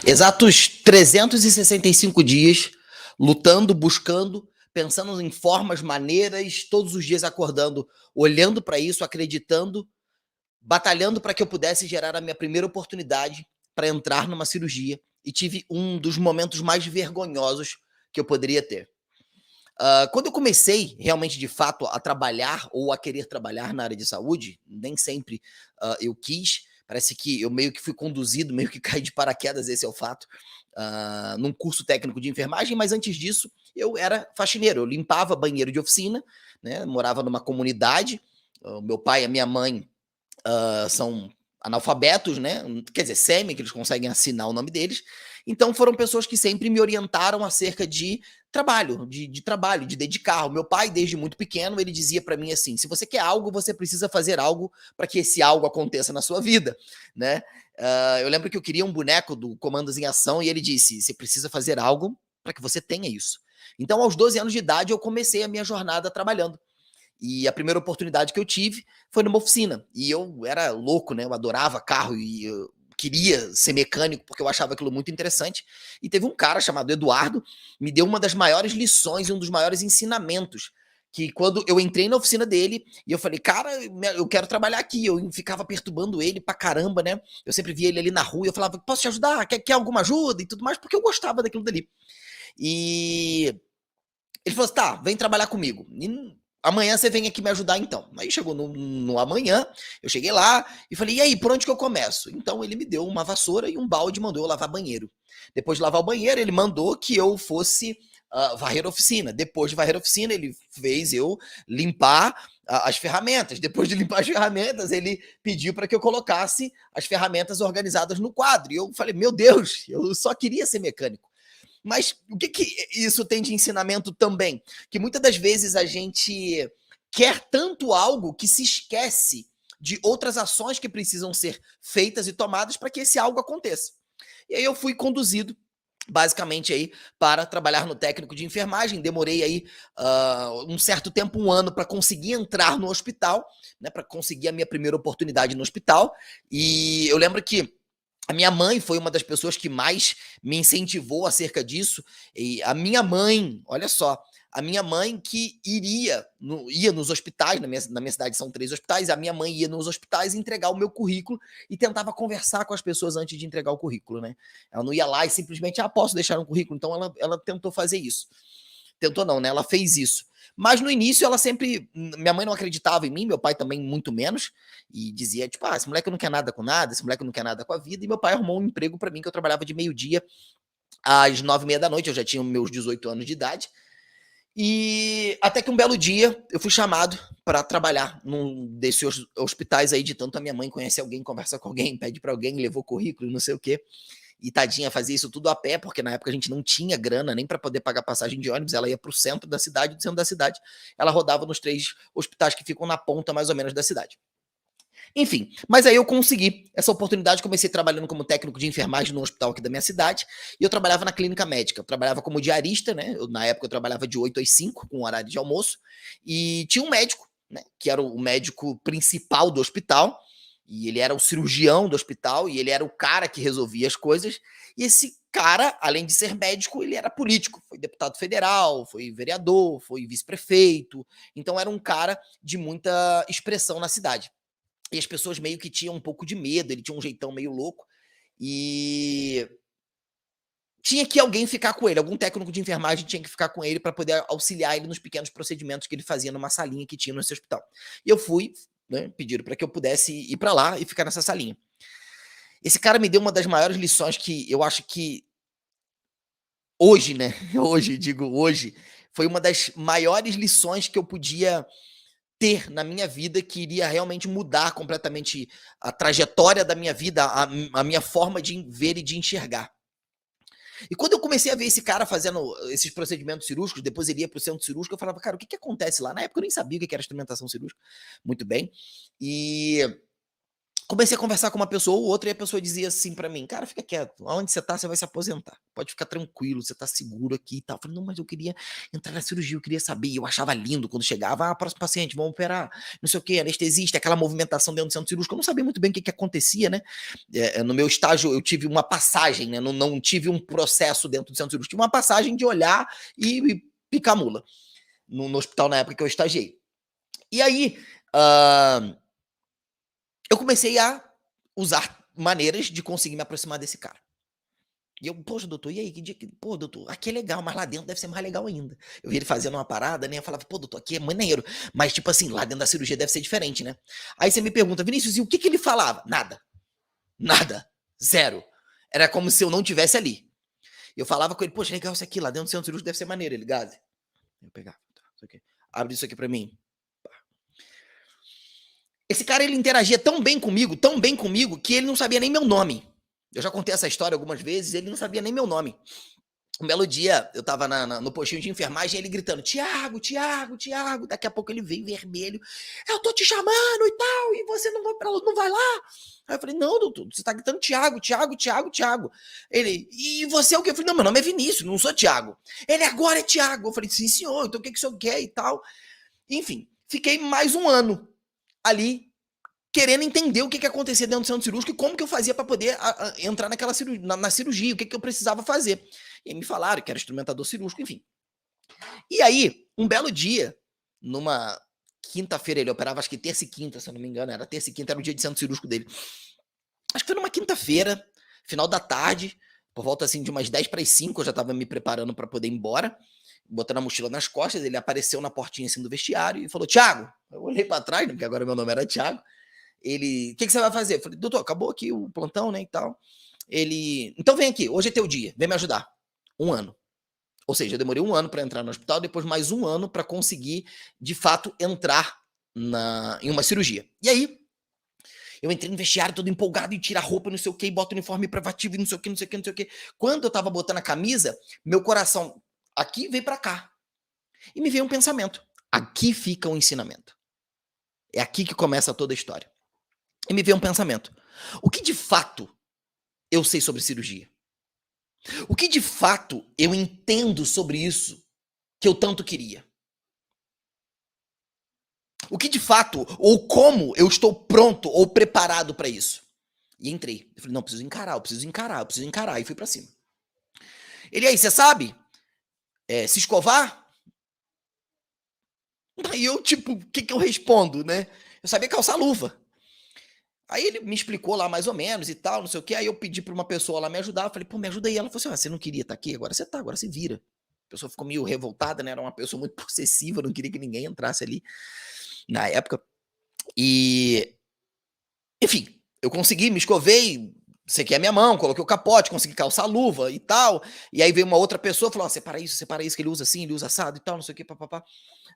Exatos 365 dias lutando, buscando, pensando em formas, maneiras, todos os dias acordando, olhando para isso, acreditando, batalhando para que eu pudesse gerar a minha primeira oportunidade para entrar numa cirurgia e tive um dos momentos mais vergonhosos que eu poderia ter. Quando eu comecei realmente de fato a trabalhar ou a querer trabalhar na área de saúde, nem sempre eu quis, parece que eu meio que fui conduzido, meio que caí de paraquedas, esse é o fato, num curso técnico de enfermagem, mas antes disso eu era faxineiro, eu limpava banheiro de oficina, né, morava numa comunidade, o meu pai e a minha mãe são analfabetos, né? Quer dizer, semi, que eles conseguem assinar o nome deles. Então foram pessoas que sempre me orientaram acerca de trabalho, de trabalho, de dedicar. O meu pai, desde muito pequeno, ele dizia para mim assim: se você quer algo, você precisa fazer algo para que esse algo aconteça na sua vida, né? Eu lembro que eu queria um boneco do Comandos em Ação e ele disse: você precisa fazer algo para que você tenha isso. Então, aos 12 anos de idade, eu comecei a minha jornada trabalhando. E a primeira oportunidade que eu tive foi numa oficina. E eu era louco, né? Eu adorava carro e eu queria ser mecânico porque eu achava aquilo muito interessante. E teve um cara chamado Eduardo, me deu uma das maiores lições e um dos maiores ensinamentos. Que quando eu entrei na oficina dele e eu falei, cara, eu quero trabalhar aqui. Eu ficava perturbando ele pra caramba, né? Eu sempre via ele ali na rua e eu falava, posso te ajudar? Quer alguma ajuda? E tudo mais, porque eu gostava daquilo dali. E ele falou assim: tá, vem trabalhar comigo. E amanhã você vem aqui me ajudar então. Aí chegou no amanhã, eu cheguei lá e falei: e aí, por onde que eu começo? Então ele me deu uma vassoura e um balde e mandou eu lavar banheiro. Depois de lavar o banheiro, ele mandou que eu fosse varrer a oficina. Depois de varrer a oficina, ele fez eu limpar as ferramentas. Depois de limpar as ferramentas, ele pediu para que eu colocasse as ferramentas organizadas no quadro. E eu falei: meu Deus, eu só queria ser mecânico. Mas o que, que isso tem de ensinamento também? Que muitas das vezes a gente quer tanto algo que se esquece de outras ações que precisam ser feitas e tomadas para que esse algo aconteça. E aí eu fui conduzido basicamente aí para trabalhar no técnico de enfermagem. Demorei aí um certo tempo, um ano, para conseguir entrar no hospital, né, para conseguir a minha primeira oportunidade no hospital. E eu lembro que a minha mãe foi uma das pessoas que mais me incentivou acerca disso. E a minha mãe, olha só, a minha mãe que ia nos hospitais, na minha cidade são 3 hospitais, a minha mãe ia nos hospitais entregar o meu currículo e tentava conversar com as pessoas antes de entregar o currículo, né? Ela não ia lá e simplesmente, posso deixar um currículo? Então ela tentou fazer isso. Tentou não, né? Ela fez isso. Mas no início ela sempre. Minha mãe não acreditava em mim, meu pai também muito menos. E dizia, tipo, esse moleque não quer nada com nada, esse moleque não quer nada com a vida. E meu pai arrumou um emprego para mim que eu trabalhava de meio-dia às 9h30 da noite. Eu já tinha meus 18 anos de idade. E até que um belo dia eu fui chamado para trabalhar num desses hospitais aí de tanto a minha mãe conhece alguém, conversa com alguém, pede para alguém, levou currículo, não sei o quê. E tadinha fazia isso tudo a pé, porque na época a gente não tinha grana nem para poder pagar passagem de ônibus. Ela ia para o centro da cidade, do centro da cidade, ela rodava nos 3 hospitais que ficam na ponta mais ou menos da cidade. Enfim, mas aí eu consegui essa oportunidade, comecei trabalhando como técnico de enfermagem no hospital aqui da minha cidade, e eu trabalhava na clínica médica, eu trabalhava como diarista, né? Na época eu trabalhava de 8 às 5, com horário de almoço, e tinha um médico, né, que era o médico principal do hospital, e ele era o cirurgião do hospital, e ele era o cara que resolvia as coisas, e esse cara, além de ser médico, ele era político, foi deputado federal, foi vereador, foi vice-prefeito, então era um cara de muita expressão na cidade. E as pessoas meio que tinham um pouco de medo, ele tinha um jeitão meio louco. E tinha que alguém ficar com ele, algum técnico de enfermagem tinha que ficar com ele para poder auxiliar ele nos pequenos procedimentos que ele fazia numa salinha que tinha nesse hospital. E eu fui, né, pediram para que eu pudesse ir para lá e ficar nessa salinha. Esse cara me deu uma das maiores lições que eu acho que hoje, né? Hoje, digo hoje, foi uma das maiores lições que eu podia ter na minha vida que iria realmente mudar completamente a trajetória da minha vida, a minha forma de ver e de enxergar. E quando eu comecei a ver esse cara fazendo esses procedimentos cirúrgicos, depois ele ia para o centro cirúrgico, eu falava, cara, o que, que acontece lá? Na época eu nem sabia o que era instrumentação cirúrgica, muito bem. E Comecei a conversar com uma pessoa ou outra e a pessoa dizia assim pra mim: "Cara, fica quieto, aonde você tá, você vai se aposentar. Pode ficar tranquilo, você tá seguro aqui e tal". Eu falei: "Não, mas eu queria entrar na cirurgia, eu queria saber". E eu achava lindo quando chegava: "Ah, próximo paciente, vamos operar, não sei o quê, anestesista", aquela movimentação dentro do centro cirúrgico. Eu não sabia muito bem o que que acontecia, né. No meu estágio eu tive uma passagem, né, não tive um processo dentro do centro cirúrgico, tive uma passagem de olhar e picar mula, no hospital na época que eu estagiei. E aí, hã eu comecei a usar maneiras de conseguir me aproximar desse cara. E eu: "Poxa, doutor, e aí, que dia que pô, doutor, aqui é legal, mas lá dentro deve ser mais legal ainda". Eu vi ele fazendo uma parada, né, eu falava: "Pô, doutor, aqui é maneiro, mas, tipo assim, lá dentro da cirurgia deve ser diferente, né". Aí você me pergunta: "Vinícius, e o que que ele falava?". Nada, nada, zero. Era como se eu não tivesse ali. Eu falava com ele: "Poxa, legal isso aqui, lá dentro do centro cirúrgico deve ser maneiro". Ele: "Gazi", eu pegava, tá, isso aqui, "abre isso aqui pra mim". Esse cara ele interagia tão bem comigo, que ele não sabia nem meu nome. Eu já contei essa história algumas vezes, ele não sabia nem meu nome. Um belo dia, eu estava no postinho de enfermagem, ele gritando: "Tiago, Tiago, Tiago". Daqui a pouco ele veio vermelho: "Eu tô te chamando e tal, e você não vai lá?". Aí eu falei: "Não, doutor, você tá gritando Tiago, Tiago, Tiago, Tiago". Ele: "E você é o quê?". Eu falei: "Não, meu nome é Vinícius, não sou Tiago". Ele: "Agora é Tiago". Eu falei: "Sim, senhor, então o que que o senhor quer e tal". Enfim, fiquei mais um ano ali querendo entender o que que acontecia dentro do centro cirúrgico e como que eu fazia para poder entrar naquela na cirurgia, o que que eu precisava fazer. E aí me falaram que era instrumentador cirúrgico, enfim. E aí, um belo dia, numa quinta-feira, ele operava acho que terça e quinta, se eu não me engano, era terça e quinta, era o dia de centro cirúrgico dele. Acho que foi numa quinta-feira, final da tarde, por volta assim de umas 10 para as 5, eu já estava me preparando para poder ir embora, botando a mochila nas costas, ele apareceu na portinha assim do vestiário e falou: "Tiago". Eu olhei para trás, né, porque agora meu nome era Tiago. Ele: "O que que você vai fazer?". Eu falei: "Doutor, acabou aqui o plantão, né, e tal". Ele: "Então vem aqui, hoje é teu dia, vem me ajudar". Um ano. Ou seja, eu demorei um ano para entrar no hospital, depois mais um ano para conseguir, de fato, entrar em uma cirurgia. E aí, eu entrei no vestiário todo empolgado e tira a roupa, não sei o quê, e boto o uniforme privativo e não sei o quê, não sei o quê, não sei o quê. Quando eu estava botando a camisa, meu coração aqui veio para cá. E me veio um pensamento: aqui fica o ensinamento. É aqui que começa toda a história. E me veio um pensamento: o que de fato eu sei sobre cirurgia? O que de fato eu entendo sobre isso que eu tanto queria? O que de fato, ou como eu estou pronto ou preparado para isso? E entrei. Eu falei: não, preciso encarar, eu preciso encarar, eu preciso encarar. E fui para cima. Ele: aí, você sabe se escovar? Aí eu, tipo, o que, que eu respondo, né? Eu sabia calçar luva. Aí ele me explicou lá mais ou menos e tal, não sei o que. Aí eu pedi pra uma pessoa lá me ajudar. Eu falei: pô, me ajuda aí. Ela falou assim: você não queria estar aqui? Agora você tá, agora se vira. A pessoa ficou meio revoltada, né? Era uma pessoa muito possessiva, não queria que ninguém entrasse ali na época. E, enfim, eu consegui, me escovei, sequei a minha mão, coloquei o capote, consegui calçar a luva e tal. E aí veio uma outra pessoa e falou: separa isso, que ele usa assim, ele usa assado e tal, não sei o que, papapá.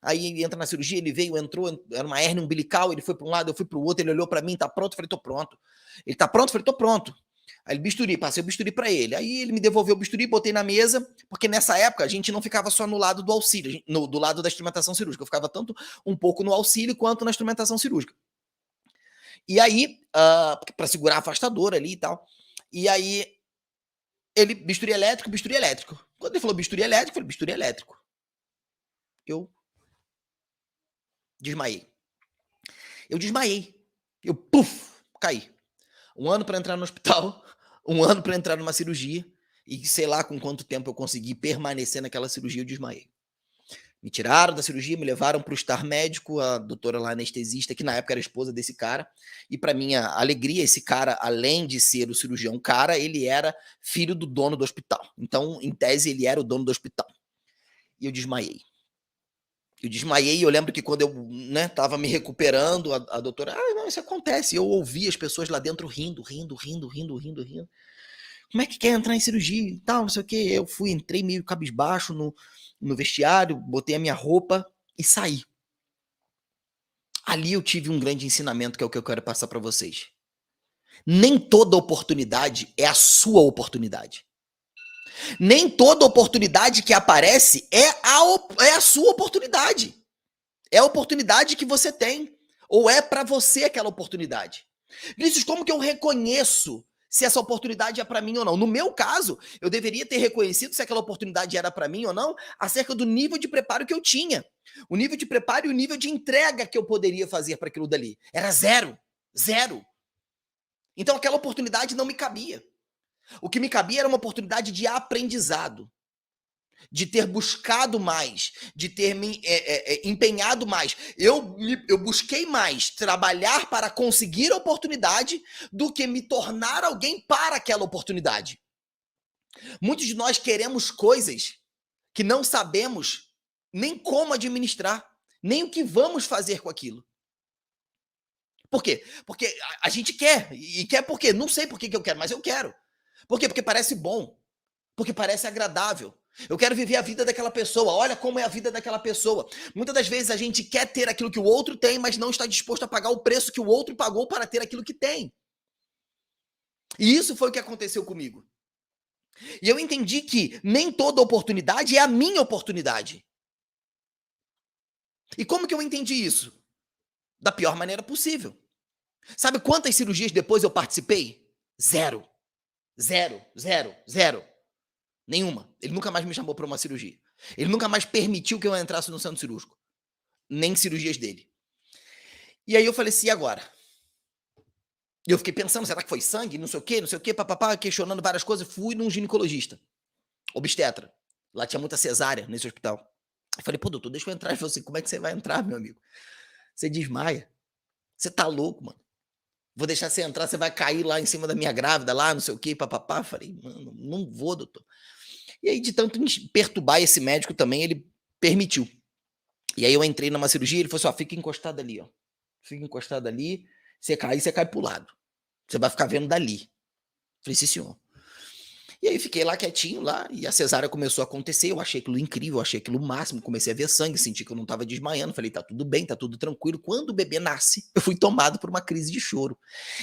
Aí ele entra na cirurgia, ele veio, entrou, era uma hérnia umbilical, ele foi para um lado, eu fui para o outro, ele olhou para mim: tá pronto? Eu falei: tô pronto. Ele: tá pronto? Eu falei: tô pronto. Aí ele: bisturi, passei o bisturi para ele. Aí ele me devolveu o bisturi, botei na mesa, porque nessa época a gente não ficava só no lado do auxílio, do lado da instrumentação cirúrgica, eu ficava tanto um pouco no auxílio quanto na instrumentação cirúrgica. E aí, para segurar a afastadora ali e tal. E aí, ele: bisturi elétrico, bisturi elétrico. Quando ele falou bisturi elétrico, eu falei: bisturi elétrico. Eu desmaiei. Eu desmaiei. Eu, puf, caí. Um ano para entrar no hospital, um ano para entrar numa cirurgia, e sei lá com quanto tempo eu consegui permanecer naquela cirurgia, eu desmaiei. Me tiraram da cirurgia, me levaram para o estar médico, a doutora lá anestesista, que na época era esposa desse cara, e para minha alegria, esse cara, além de ser o cirurgião cara, ele era filho do dono do hospital. Então, em tese, ele era o dono do hospital. E eu desmaiei. Eu desmaiei e eu lembro que quando eu, né, estava me recuperando, a doutora: "Ah, não, isso acontece". Eu ouvi as pessoas lá dentro rindo, rindo, rindo, rindo, rindo, rindo. "Como é que quer entrar em cirurgia e tal, não sei o quê". Eu fui, entrei meio cabisbaixo no vestiário, botei a minha roupa e saí. Ali eu tive um grande ensinamento que é o que eu quero passar para vocês. Nem toda oportunidade é a sua oportunidade. Nem toda oportunidade que aparece é a sua oportunidade. É a oportunidade que você tem. Ou é para você aquela oportunidade. Vinícius, como que eu reconheço se essa oportunidade é para mim ou não? No meu caso, eu deveria ter reconhecido se aquela oportunidade era para mim ou não, acerca do nível de preparo que eu tinha. O nível de preparo e o nível de entrega que eu poderia fazer para aquilo dali. Era zero. Zero. Então aquela oportunidade não me cabia. O que me cabia era uma oportunidade de aprendizado, de ter buscado mais, de ter me empenhado mais. Eu busquei mais trabalhar para conseguir a oportunidade do que me tornar alguém para aquela oportunidade. Muitos de nós queremos coisas que não sabemos nem como administrar, nem o que vamos fazer com aquilo. Por quê? Porque a gente quer. E quer por quê? Não sei por que eu quero, mas eu quero. Por quê? Porque parece bom. Porque parece agradável. Eu quero viver a vida daquela pessoa. Olha como é a vida daquela pessoa. Muitas das vezes a gente quer ter aquilo que o outro tem, mas não está disposto a pagar o preço que o outro pagou para ter aquilo que tem. E isso foi o que aconteceu comigo. E eu entendi que nem toda oportunidade é a minha oportunidade. E como que eu entendi isso? Da pior maneira possível. Sabe quantas cirurgias depois eu participei? Zero. Zero, zero, zero. Nenhuma. Ele nunca mais me chamou para uma cirurgia. Ele nunca mais permitiu que eu entrasse no centro cirúrgico. Nem cirurgias dele. E aí eu falei assim, e agora? E eu fiquei pensando, será que foi sangue? Não sei o quê, papapá, questionando várias coisas. Fui num ginecologista, obstetra. Lá tinha muita cesárea nesse hospital. Eu falei, pô, doutor, deixa eu entrar. Ele falou assim, como é que você vai entrar, meu amigo? Você desmaia. Você tá louco, mano. Vou deixar você entrar, você vai cair lá em cima da minha grávida, lá, não sei o quê, papapá. Eu falei, mano, não vou, doutor. E aí, de tanto perturbar esse médico também, ele permitiu. E aí eu entrei numa cirurgia, ele falou assim, ó, fica encostado ali, ó. Fica encostado ali, você cai pro lado. Você vai ficar vendo dali. Falei, sim, senhor. E aí fiquei lá quietinho lá, e a cesárea começou a acontecer, eu achei aquilo incrível, eu achei aquilo o máximo, comecei a ver sangue, senti que eu não estava desmaiando, falei, tá tudo bem, tá tudo tranquilo. Quando o bebê nasce, eu fui tomado por uma crise de choro.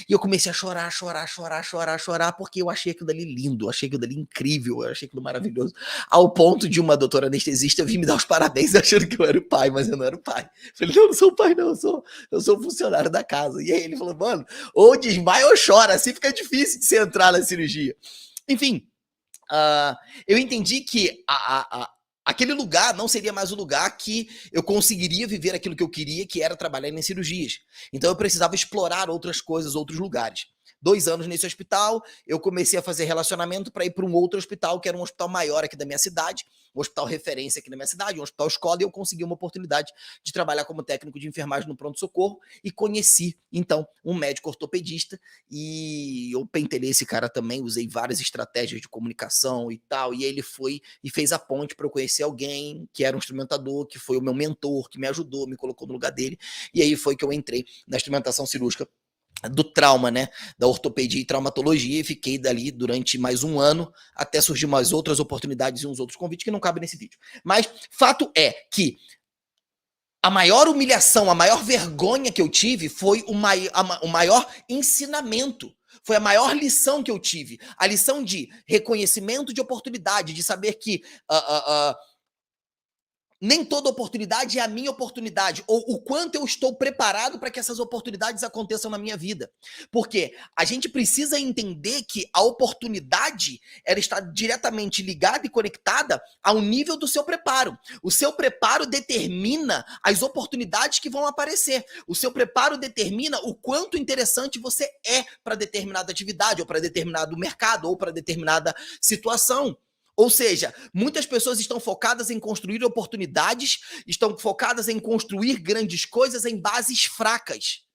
E eu comecei a chorar, chorar, chorar, chorar, chorar, porque eu achei aquilo dali lindo, eu achei aquilo dali incrível, eu achei aquilo maravilhoso, ao ponto de uma doutora anestesista vir me dar os parabéns achando que eu era o pai, mas eu não era o pai. Eu falei, não, não sou o pai não, eu sou funcionário da casa. E aí ele falou, mano, ou desmaia ou chora, assim fica difícil de você entrar na cirurgia. Enfim, eu entendi que aquele lugar não seria mais o lugar que eu conseguiria viver aquilo que eu queria, que era trabalhar em cirurgias. Então eu precisava explorar outras coisas, outros lugares. 2 anos nesse hospital, eu comecei a fazer relacionamento para ir para um outro hospital, que era um hospital maior aqui da minha cidade, um hospital referência aqui da minha cidade, um hospital escola, e eu consegui uma oportunidade de trabalhar como técnico de enfermagem no pronto-socorro, e conheci, então, um médico ortopedista, e eu pentelei esse cara também, usei várias estratégias de comunicação e tal, e ele foi e fez a ponte para eu conhecer alguém que era um instrumentador, que foi o meu mentor, que me ajudou, me colocou no lugar dele, e aí foi que eu entrei na instrumentação cirúrgica do trauma, né, da ortopedia e traumatologia, e fiquei dali durante mais 1 ano, até surgir mais outras oportunidades e uns outros convites que não cabem nesse vídeo. Mas fato é que a maior humilhação, a maior vergonha que eu tive foi o maior ensinamento. Foi a maior lição que eu tive. A lição de reconhecimento de oportunidade, de saber que nem toda oportunidade é a minha oportunidade, ou o quanto eu estou preparado para que essas oportunidades aconteçam na minha vida. Porque a gente precisa entender que a oportunidade, ela está diretamente ligada e conectada ao nível do seu preparo. O seu preparo determina as oportunidades que vão aparecer. O seu preparo determina o quanto interessante você é para determinada atividade, ou para determinado mercado, ou para determinada situação. Ou seja, muitas pessoas estão focadas em construir oportunidades, estão focadas em construir grandes coisas em bases fracas,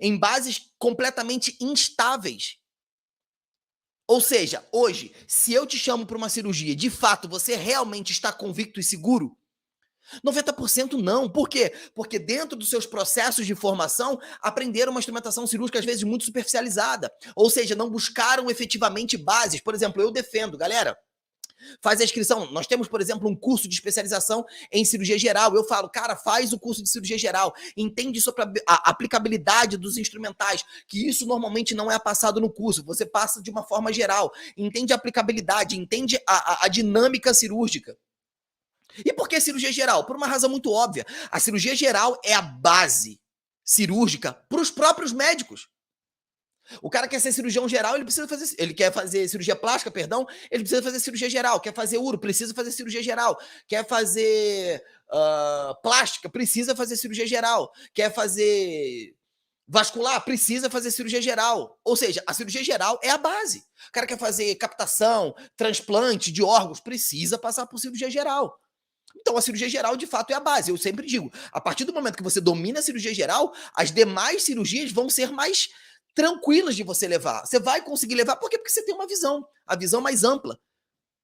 em bases completamente instáveis. Ou seja, hoje, se eu te chamo para uma cirurgia, de fato, você realmente está convicto e seguro? 90% não. Por quê? Porque dentro dos seus processos de formação, aprenderam uma instrumentação cirúrgica, às vezes, muito superficializada. Ou seja, não buscaram efetivamente bases. Por exemplo, eu defendo, galera, faz a inscrição. Nós temos, por exemplo, um curso de especialização em cirurgia geral. Eu falo, cara, faz o curso de cirurgia geral. Entende sobre a aplicabilidade dos instrumentais, que isso normalmente não é passado no curso. Você passa de uma forma geral. Entende a aplicabilidade, entende a dinâmica cirúrgica. E por que cirurgia geral? Por uma razão muito óbvia. A cirurgia geral é a base. cirúrgica para os próprios médicos. O cara quer ser cirurgião geral, ele quer fazer cirurgia plástica, perdão, ele precisa fazer cirurgia geral. Quer fazer uro, precisa fazer cirurgia geral. Quer fazer plástica, precisa fazer cirurgia geral. Quer fazer vascular, precisa fazer cirurgia geral. Ou seja, a cirurgia geral é a base. O cara quer fazer captação, transplante de órgãos, precisa passar por cirurgia geral. Então, a cirurgia geral, de fato, é a base. Eu sempre digo, a partir do momento que você domina a cirurgia geral, as demais cirurgias vão ser mais tranquilas de você levar. Você vai conseguir levar, por quê? Porque você tem uma visão, a visão mais ampla,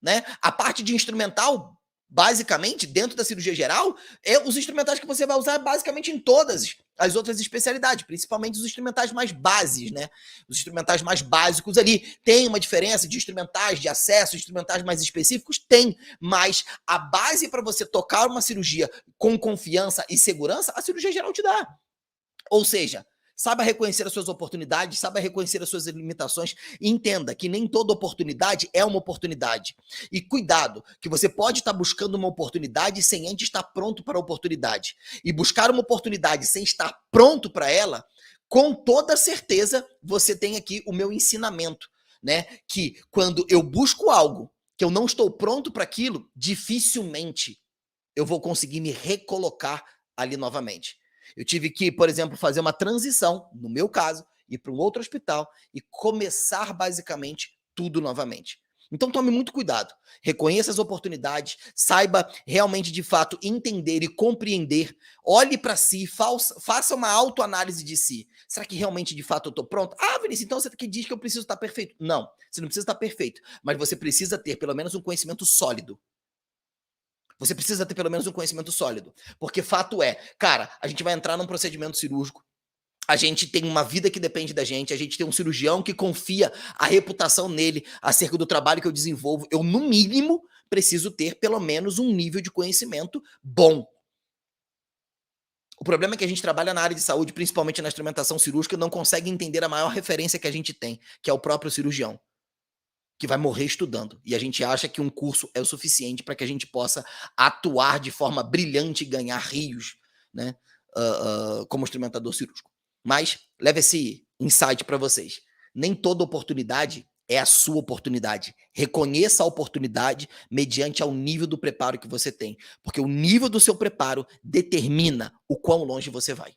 né? A parte de instrumental, basicamente, dentro da cirurgia geral, os instrumentais que você vai usar basicamente em todas as outras especialidades, principalmente os instrumentais mais bases, né? Os instrumentais mais básicos ali. Tem uma diferença de instrumentais de acesso, instrumentais mais específicos? Tem, mas a base para você tocar uma cirurgia com confiança e segurança, a cirurgia geral te dá. Ou seja, saiba reconhecer as suas oportunidades, saiba reconhecer as suas limitações e entenda que nem toda oportunidade é uma oportunidade. E cuidado, que você pode estar buscando uma oportunidade sem antes estar pronto para a oportunidade. E buscar uma oportunidade sem estar pronto para ela, com toda certeza, você tem aqui o meu ensinamento, né? Que quando eu busco algo que eu não estou pronto para aquilo, dificilmente eu vou conseguir me recolocar ali novamente. Eu tive que, por exemplo, fazer uma transição, no meu caso, ir para um outro hospital e começar basicamente tudo novamente. Então tome muito cuidado, reconheça as oportunidades, saiba realmente de fato entender e compreender, olhe para si, faça uma autoanálise de si. Será que realmente de fato eu estou pronto? Ah, Vinícius, então você que diz que eu preciso estar perfeito. Não, você não precisa estar perfeito, mas você precisa ter pelo menos um conhecimento sólido. Você precisa ter pelo menos um conhecimento sólido. Porque fato é, cara, a gente vai entrar num procedimento cirúrgico, a gente tem uma vida que depende da gente, a gente tem um cirurgião que confia a reputação nele acerca do trabalho que eu desenvolvo. Eu, no mínimo, preciso ter pelo menos um nível de conhecimento bom. O problema é que a gente trabalha na área de saúde, principalmente na instrumentação cirúrgica, não consegue entender a maior referência que a gente tem, que é o próprio cirurgião, que vai morrer estudando. E a gente acha que um curso é o suficiente para que a gente possa atuar de forma brilhante e ganhar rios, né, como instrumentador cirúrgico. Mas leve esse insight para vocês. Nem toda oportunidade é a sua oportunidade. Reconheça a oportunidade mediante ao nível do preparo que você tem. Porque o nível do seu preparo determina o quão longe você vai.